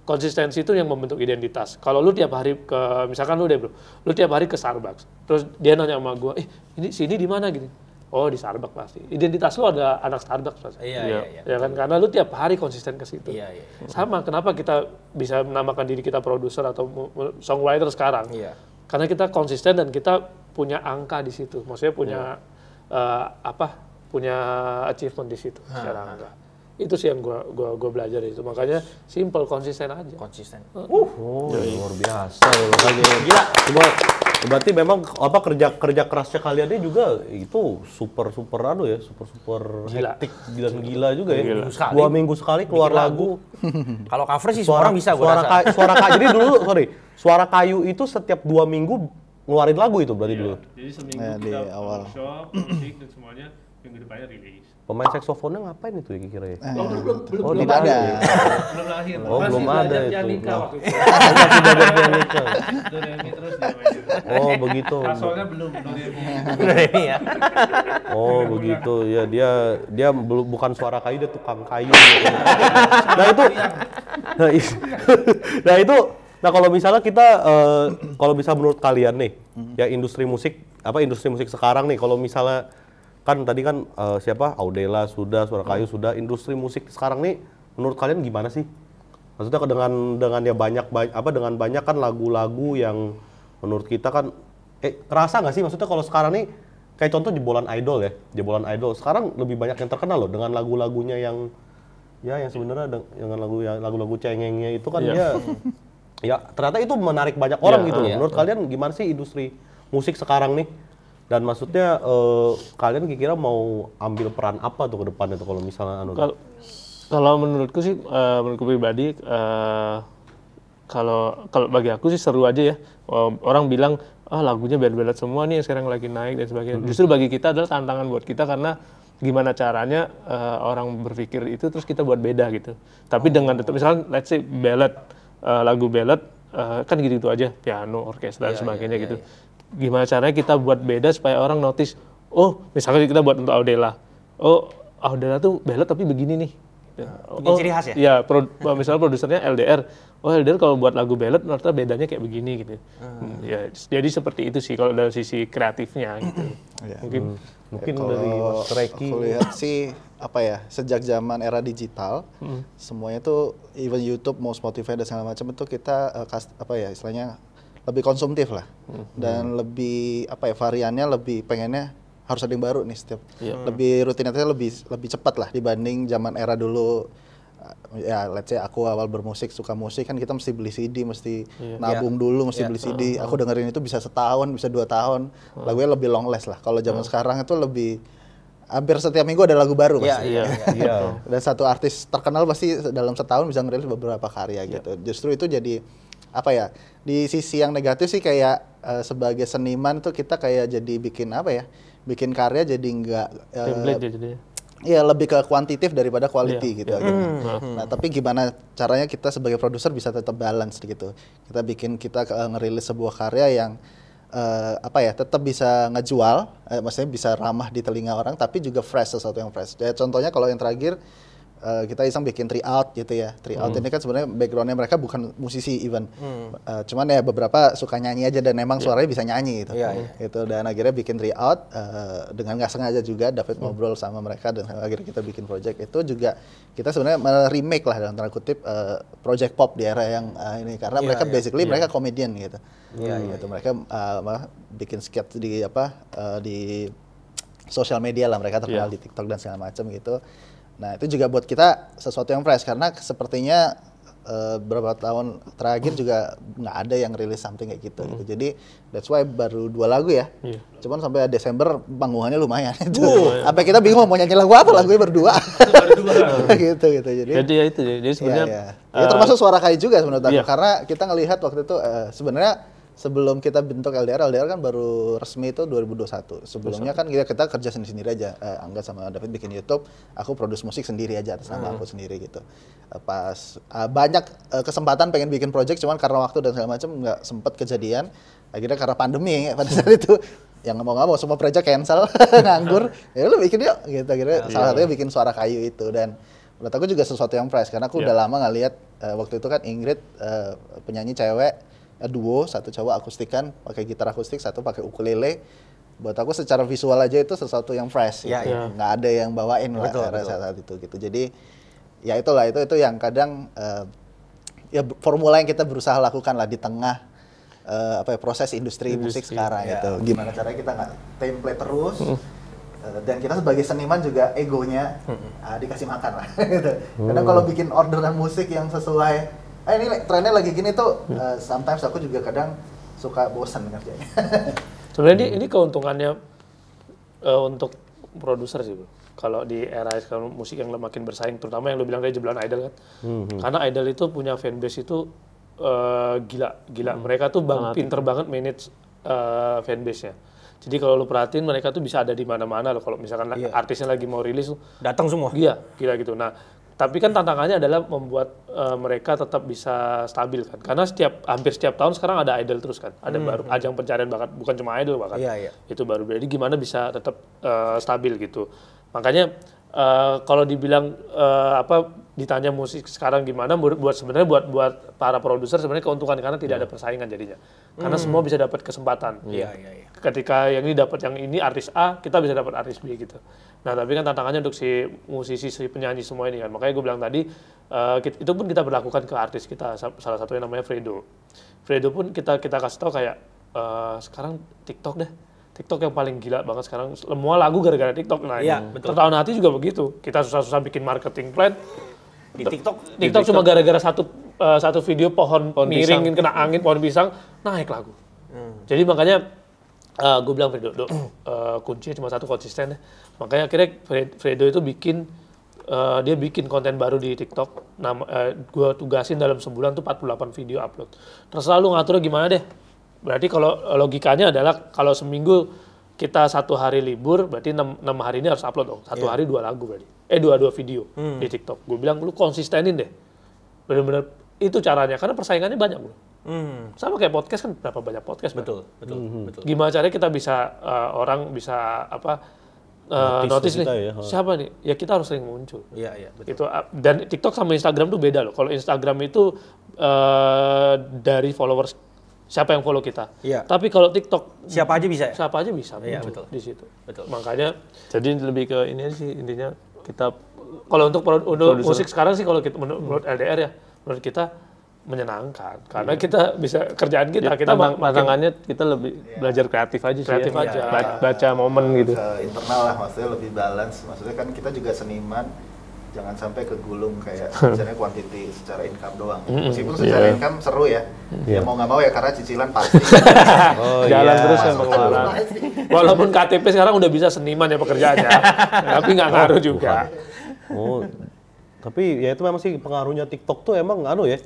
konsistensi itu yang membentuk identitas. Kalau lu tiap hari misalkan lu deh bro, lu tiap hari ke Starbucks, terus dia nanya sama gue, ini sini di mana gitu? Oh di Starbucks pasti. Identitas lu ada anak Starbucks pasti. Iya. Ya kan, karena lu tiap hari konsisten ke situ. Iya. Sama, kenapa kita bisa menamakan diri kita produser atau songwriter sekarang? Iya. Karena kita konsisten dan kita punya angka di situ. Maksudnya punya punya achievement di situ secara angka. Itu sih yang gua belajar itu. Makanya simple, konsisten aja. Konsisten. Luar biasa ya, makanya. Gila. Berarti memang kerja kerasnya kalian ini juga itu super hektik, gila juga ya. Dua minggu sekali keluar lagu. Kalau cover sih semua orang bisa gua rasa. Suara kayu. Jadi dulu suara kayu itu setiap 2 minggu ngeluarin lagu itu berarti dulu. Jadi seminggu di kita awal. workshop, musik dan semuanya, minggu depannya rilis. Pemain saksofonnya ngapain itu ya kira-kira ya? Belum ada. Belum lahir. Oh, belum ada itu. Pianika waktu itu. Masih belajar pianika. Doremi terus dia mainin. Oh, begitu. Soalnya belum Doremi. ya. Oh, begitu. Ya dia bukan suara kayu, dia tukang kayu. Nah, kalau misalnya kita kalau bisa menurut kalian nih, ya industri musik sekarang nih, kalau misalnya kan tadi kan Audela sudah, Suara Kayu sudah, industri musik sekarang nih menurut kalian gimana sih? Maksudnya dengan ya dengan banyak kan lagu-lagu yang menurut kita kan kerasa nggak sih, maksudnya kalau sekarang nih kayak contoh Jebolan Idol sekarang lebih banyak yang terkenal loh dengan lagu-lagunya yang sebenarnya dengan lagu-lagu cengengnya itu kan dia ya ternyata itu menarik banyak orang gitu loh. Menurut kalian gimana sih industri musik sekarang nih? Dan maksudnya kalian kira-kira mau ambil peran apa tuh ke depannya tuh kalau misalnya Kalau menurutku sih, menurutku pribadi, kalau bagi aku sih seru aja ya. Orang bilang, lagunya ballad-ballad semua nih yang sekarang lagi naik dan sebagainya. Justru bagi kita adalah tantangan buat kita karena gimana caranya orang berpikir itu terus kita buat beda gitu. Tapi dengan misalnya let's say ballad, lagu ballad kan gitu-gitu aja, piano, orkestra dan sebagainya gitu. Gimana caranya kita buat beda supaya orang notice, misalnya kita buat untuk Audela, Audela tuh ballad tapi begini nih. Bikin ciri khas ya? Iya, misalnya produsernya LDR, LDR kalau buat lagu ballad ternyata bedanya kayak begini gitu. Ya, jadi seperti itu sih kalau dari sisi kreatifnya gitu. mungkin dari Mas Reki. Aku lihat sih sejak zaman era digital, semuanya tuh even YouTube mau Spotify dan segala macam itu kita istilahnya lebih konsumtif lah, dan lebih variannya lebih pengennya harus ada yang baru nih setiap, lebih rutinitasnya lebih cepat lah dibanding zaman era dulu. Ya let's say aku awal bermusik, suka musik kan kita mesti beli CD, mesti nabung dulu, mesti beli CD. Aku dengerin itu bisa setahun, bisa 2 tahun, lagunya lebih long last lah. Kalau zaman sekarang itu lebih hampir setiap minggu ada lagu baru pasti. Dan satu artis terkenal pasti dalam setahun bisa ngerilis beberapa karya gitu. Justru itu jadi di sisi yang negatif sih kayak sebagai seniman tuh kita kayak jadi bikin karya jadi enggak lebih ke kuantitif daripada quality gitu. Nah, tapi gimana caranya kita sebagai produser bisa tetap balance gitu. Kita ngerilis sebuah karya yang tetap bisa ngejual, maksudnya bisa ramah di telinga orang tapi juga fresh, sesuatu yang fresh. Ya, contohnya kalau yang terakhir kita iseng bikin Three Out gitu ya. Three Out ini kan sebenarnya backgroundnya mereka bukan musisi even, cuman ya beberapa suka nyanyi aja dan emang suaranya bisa nyanyi gitu. Gitu. Dan akhirnya bikin Three Out dengan nggak sengaja juga David ngobrol sama mereka dan akhirnya kita bikin project itu juga kita sebenarnya remake lah dalam tanda kutip project pop di era yang ini karena mereka basically mereka komedian gitu. Gitu. Mereka bikin sketch di di sosial media lah, mereka terkenal di TikTok dan segala macam gitu. Nah itu juga buat kita sesuatu yang fresh karena sepertinya beberapa tahun terakhir juga nggak ada yang rilis something kayak gitu. Jadi that's why baru 2 lagu ya. Cuman sampai Desember panggungannya lumayan. Sampai kita bingung mau nyanyi lagu apa, lagunya berdua. gitu. Jadi ya itu. Jadi sebenarnya ya termasuk Suara Kayu juga menurut aku karena kita ngelihat waktu itu sebenarnya sebelum kita bentuk LDR kan baru resmi itu 2021. Sebelumnya kan kita kerja sendiri aja. Angga sama David bikin YouTube, aku produce musik sendiri aja atas nama aku sendiri gitu. Pas banyak kesempatan pengen bikin project, cuman karena waktu dan segala macam nggak sempet kejadian. Akhirnya karena pandemi pada saat itu, yang nggak mau semua project cancel, nganggur. Ya lu bikin yuk gitu. Akhirnya salah satunya bikin Suara Kayu itu dan menurut aku juga sesuatu yang fresh karena aku udah lama nggak lihat waktu itu kan Ingrid penyanyi cewek duo, satu cowok akustikan pakai gitar akustik, satu pakai ukulele. Buat aku secara visual aja itu sesuatu yang fresh. Nggak ada yang bawain lah saat itu gitu. Jadi ya itulah itu yang kadang ya formula yang kita berusaha lakukan lah di tengah proses industri musik sekarang gitu. Gimana caranya kita nggak template terus dan kita sebagai seniman juga egonya dikasih makan lah gitu. Kadang kalau bikin orderan musik yang sesuai ini trennya lagi gini tuh sometimes aku juga kadang suka bosan ngerjainnya. Sebenarnya ini keuntungannya untuk produser sih, bro. Kalau di era sekarang musik yang makin bersaing, terutama yang lo bilang dari jeblan idol kan. Karena idol itu punya fanbase itu gila. Mereka tuh pinter banget manage fanbase-nya. Jadi kalau lo perhatiin mereka tuh bisa ada di mana-mana lo. Kalau misalkan artisnya lagi mau rilis tuh datang semua. Gila gitu. Nah, tapi kan tantangannya adalah membuat mereka tetap bisa stabil kan. Karena hampir setiap tahun sekarang ada idol terus kan. Ada baru ajang pencarian bakat, bukan cuma idol bahkan. Itu baru. Jadi gimana bisa tetap stabil gitu. Makanya kalau dibilang ditanya musik sekarang gimana, sebenarnya buat para produser sebenarnya keuntungan karena tidak ada persaingan jadinya. Karena semua bisa dapat kesempatan. Ketika yang ini dapat yang ini artis A, kita bisa dapat artis B gitu. Nah, tapi kan tantangannya untuk si musisi, si penyanyi semua ini kan. Makanya gue bilang tadi itu pun kita berlakukan ke artis kita. Salah satunya namanya Fredo. Fredo pun kita kasih tahu kayak sekarang TikTok deh. TikTok yang paling gila banget sekarang, semua lagu gara-gara TikTok. Nah, Tertawan Hati juga begitu. Kita susah-susah bikin marketing plan. Di TikTok cuma gara-gara satu video pohon miring kena angin, pohon pisang, naik lagu. Jadi makanya gue bilang Fredo, kuncinya cuma satu, konsisten deh. Makanya akhirnya Fredo itu dia bikin konten baru di TikTok. Gue tugasin dalam sebulan tuh 48 video upload. Terserah lu ngaturnya gimana deh. Berarti kalau logikanya adalah kalau seminggu kita 1 hari libur, berarti 6 hari ini harus upload dong. 1 hari 2 lagu berarti. 2 video di TikTok. Gue bilang lu konsistenin deh. Bener-bener itu caranya, karena persaingannya banyak bro. Sama kayak podcast kan, berapa banyak podcast. Betul. Gimana caranya kita bisa, orang bisa notice nih, siapa nih? Ya kita harus sering muncul. Iya, betul. Itu, dan TikTok sama Instagram tuh beda loh. Kalau Instagram itu dari followers, siapa yang follow kita. Tapi kalau TikTok siapa aja bisa. Muncul di situ. Betul. Makanya jadi lebih ke ini sih intinya kita kalau untuk musik sekarang sih kalau kita menurut LDR ya, menurut kita menyenangkan karena kita bisa kerjaan kita. Kita tantangannya kita lebih belajar kreatif aja sih. Baca momen gitu. Ke internal lah, maksudnya lebih balance. Maksudnya kan kita juga seniman, jangan sampai kegulung kayak misalnya quantity secara income doang. Meskipun secara income seru ya. Ya mau nggak mau ya karena cicilan pasti. Jalan terus ya pengeluaran. Walaupun KTP sekarang udah bisa seniman ya pekerjaannya, tapi nggak ngaruh juga. Tapi ya itu memang sih pengaruhnya TikTok tuh emang ya.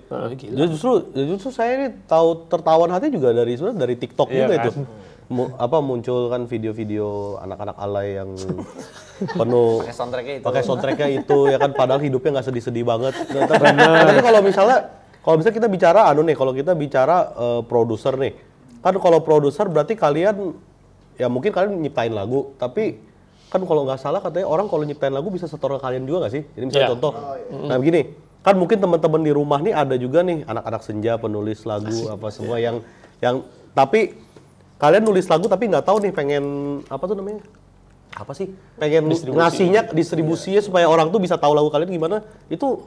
Justru saya ini tahu Tertawan Hati juga dari TikTok juga kan? Itu. Muncul kan video-video anak-anak alay yang penuh pakai soundtracknya itu ya kan, padahal hidupnya nggak sedih-sedih banget. Tapi kalau misalnya kita bicara kalau kita bicara produser nih, kan kalau produser berarti kalian ya mungkin kalian nyiptain lagu, tapi kan kalau nggak salah katanya orang kalau nyiptain lagu bisa setor ke kalian juga nggak sih? Jadi misalnya contoh, nah begini, kan mungkin teman-teman di rumah nih ada juga nih anak-anak senja penulis lagu semua yang tapi kalian nulis lagu tapi nggak tahu nih pengen pengen ngasihnya distribusinya supaya orang tuh bisa tahu lagu kalian gimana, itu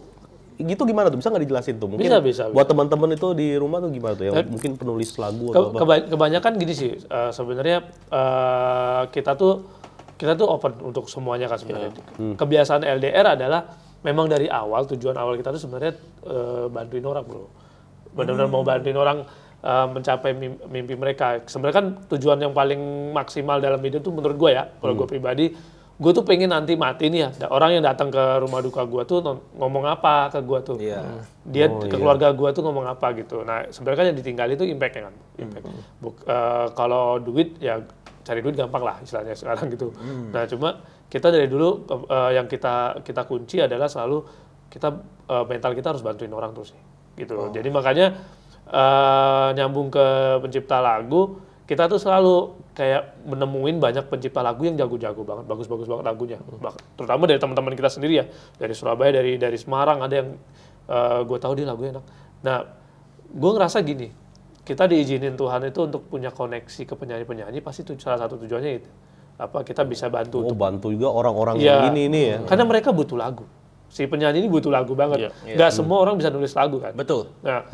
gitu gimana tuh, bisa nggak dijelasin tuh mungkin bisa. Buat teman-teman itu di rumah tuh gimana tuh yang mungkin penulis lagu atau apa? Kebanyakan gini sih sebenarnya kita tuh open untuk semuanya kan sebenarnya. Kebiasaan LDR adalah memang dari awal tujuan awal kita tuh sebenarnya bantuin orang bro, benar-benar mau bantuin orang mencapai mimpi mereka. Sebenarnya kan tujuan yang paling maksimal dalam hidup tuh menurut gue ya, kalau gue pribadi, gue tuh pengen nanti mati nih ya, orang yang datang ke rumah duka gue tuh ngomong apa ke gue tuh, dia ke keluarga gue tuh ngomong apa gitu. Nah sebenarnya kan yang ditinggal itu impact-nya kan, kalau duit ya cari duit gampang lah istilahnya sekarang gitu. Nah cuma kita dari dulu yang kita kunci adalah selalu kita mental kita harus bantuin orang terus gitu. Jadi makanya nyambung ke pencipta lagu, kita tuh selalu kayak menemuin banyak pencipta lagu yang jago-jago banget, bagus-bagus banget lagunya. Terutama dari teman-teman kita sendiri ya, dari Surabaya, dari Semarang ada yang gue tahu dia lagunya enak. Nah, gue ngerasa gini, kita diizinin Tuhan itu untuk punya koneksi ke penyanyi-penyanyi, pasti itu salah satu tujuannya itu. Kita bisa bantu. Bantu juga orang-orang yang ini ya. Karena mereka butuh lagu. Si penyanyi ini butuh lagu banget. Nggak semua orang bisa nulis lagu kan. Betul. Nah,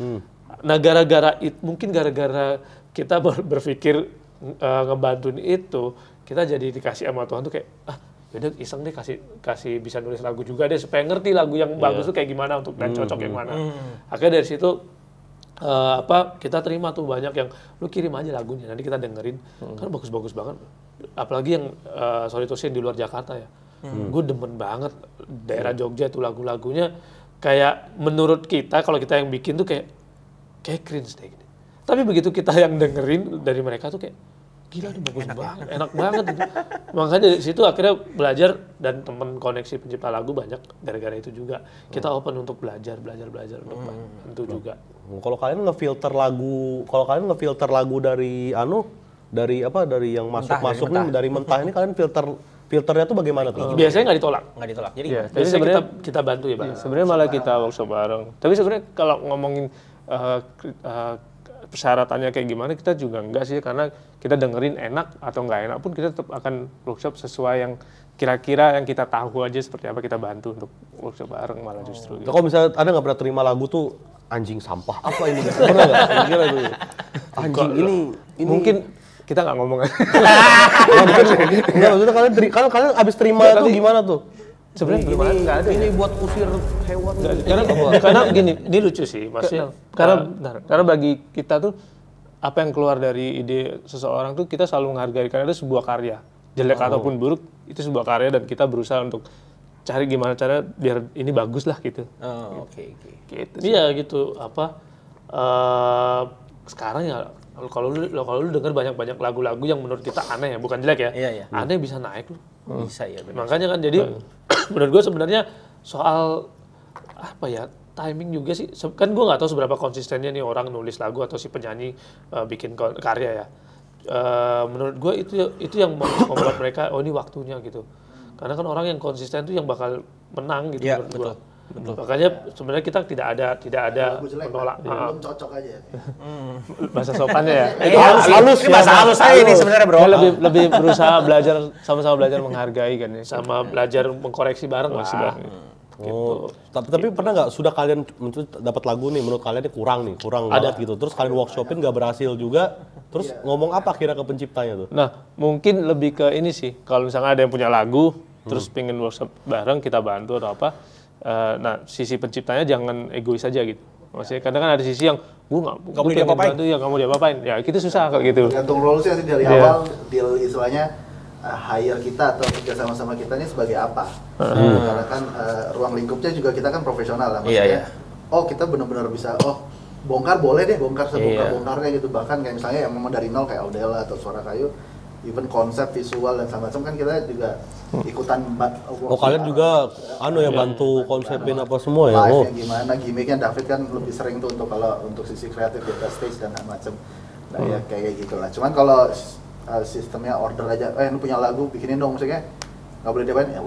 mungkin gara-gara kita berpikir ngebantuin itu, kita jadi dikasih sama Tuhan tuh kayak, yaudah iseng deh kasih bisa nulis lagu juga deh supaya ngerti lagu yang bagus tuh kayak gimana untuk dan cocok yang mana. Akhirnya dari situ kita terima tuh banyak yang lu kirim aja lagunya nanti kita dengerin kan bagus-bagus banget. Apalagi yang sorry to say di luar Jakarta ya. Gue demen banget daerah Jogja tuh lagu-lagunya kayak menurut kita kalau kita yang bikin tuh kayak cringe deh gitu. Tapi begitu kita yang dengerin dari mereka tuh kayak gila nih bagus banget, enak banget gitu. Makanya dari situ akhirnya belajar dan temen koneksi pencipta lagu banyak gara-gara itu juga. Kita open untuk belajar untuk bantu juga. Kalau kalian ngefilter lagu dari dari yang masuk nih dari mentah ini kalian filternya tuh bagaimana tuh? Biasanya nggak ditolak. Jadi biasanya kita bantu ya, Bang. Sebenarnya malah kita workshop bareng. Tapi sebenarnya kalau ngomongin persyaratannya kayak gimana kita juga enggak sih, karena kita dengerin enak atau nggak enak pun kita tetap akan workshop sesuai yang kira-kira yang kita tahu aja seperti apa, kita bantu untuk workshop bareng malah justru. Gitu. Kalau misalnya ada nggak pernah terima lagu tuh anjing sampah apa ini? Pernah nggak? Kira tuh anjing ini mungkin kita nggak ngomong. Nggak maksudnya kalian abis terima tuh gimana tuh? Sebenarnya belum nggak ada. Ini buat usir hewan. Karena gini, ini lucu sih, maksudnya. Karena bagi kita tuh apa yang keluar dari ide seseorang tuh kita selalu menghargai karena itu sebuah karya, jelek ataupun buruk itu sebuah karya dan kita berusaha untuk cari gimana cara biar ini bagus lah gitu. Oke. Gitu. Iya gitu. Sekarang ya kalau lu denger banyak lagu-lagu yang menurut kita aneh ya, bukan jelek ya. Iya. Aneh bisa naik lu. Bisa ya benar. Makanya kan jadi menurut gue sebenarnya soal apa ya timing juga sih. Kan gue nggak tahu seberapa konsistennya nih orang nulis lagu atau si penyanyi bikin karya ya. Menurut gue itu yang membuat mereka ini waktunya gitu. Karena kan orang yang konsisten itu yang bakal menang gitu menurut gue. Betul. Makanya sebenarnya kita tidak ada menolak. Belum cocok aja. Bahasa sopannya ya. Itu halus ya. Bahasa halus aja ini sebenarnya bro. Lebih berusaha belajar, sama-sama belajar menghargai kan ya. Sama belajar mengkoreksi bareng lah. Gitu. Tapi pernah nggak sudah kalian dapat lagu nih menurut kalian ini kurang banget gitu. Terus kalian workshopin nggak berhasil juga. Terus ngomong apa kira ke penciptanya tuh? Nah mungkin lebih ke ini sih. Kalau misalnya ada yang punya lagu, terus pengen workshop bareng kita bantu atau apa. Nah, sisi penciptanya jangan egois aja gitu. Maksudnya kadang kan ada sisi yang gue nggak mau diapa-apain. Ya kita susah kayak gitu. Tergantung role-nya sih dari awal deal istilahnya hire kita atau kerja sama kita ini sebagai apa. Karena kan ruang lingkupnya juga kita kan profesional lah. Maksudnya, kita benar-benar bisa, bongkar boleh deh, bongkar sebongkar-bongkarnya gitu. Bahkan kayak misalnya yang memang dari nol kayak Audela atau Suara Kayu, even konsep visual dan sama-macam kan kita juga ikutan. Kalian juga bantu konsepin apa semua ya? Live gimana, gimmicknya David kan lebih sering tuh untuk sisi kreatif kita stage dan macam. Nah ya kayak gitulah. Cuman kalau sistemnya order aja, lu punya lagu bikinin dong musiknya, nggak boleh diapain, ya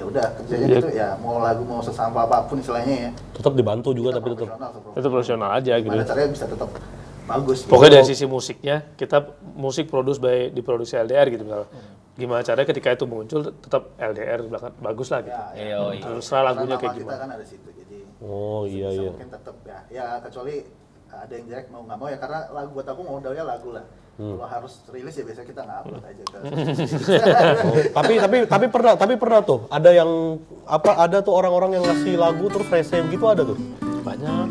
udah kerjanya gitu ya, mau lagu mau sesampah apapun istilahnya ya. Tetap dibantu juga tapi tetap profesional aja gitu. Gimana caranya bisa tetap bagus. Pokoknya dari sisi musiknya, kita musik diproduksi LDR gitu misalnya. Gimana caranya ketika itu muncul tetap LDR bagus lah gitu. Terus lagunya kayak gimana. Kita kan ada situ jadi. Iya. Mungkin tetap ya kecuali ada yang jelek mau nggak mau ya karena lagu buat aku modalnya lagu lah. Kalau harus rilis ya biasanya kita nggak upload aja ke. Tapi pernah tuh ada yang ada tuh orang-orang yang ngasih lagu terus resep gitu ada tuh. Banyak.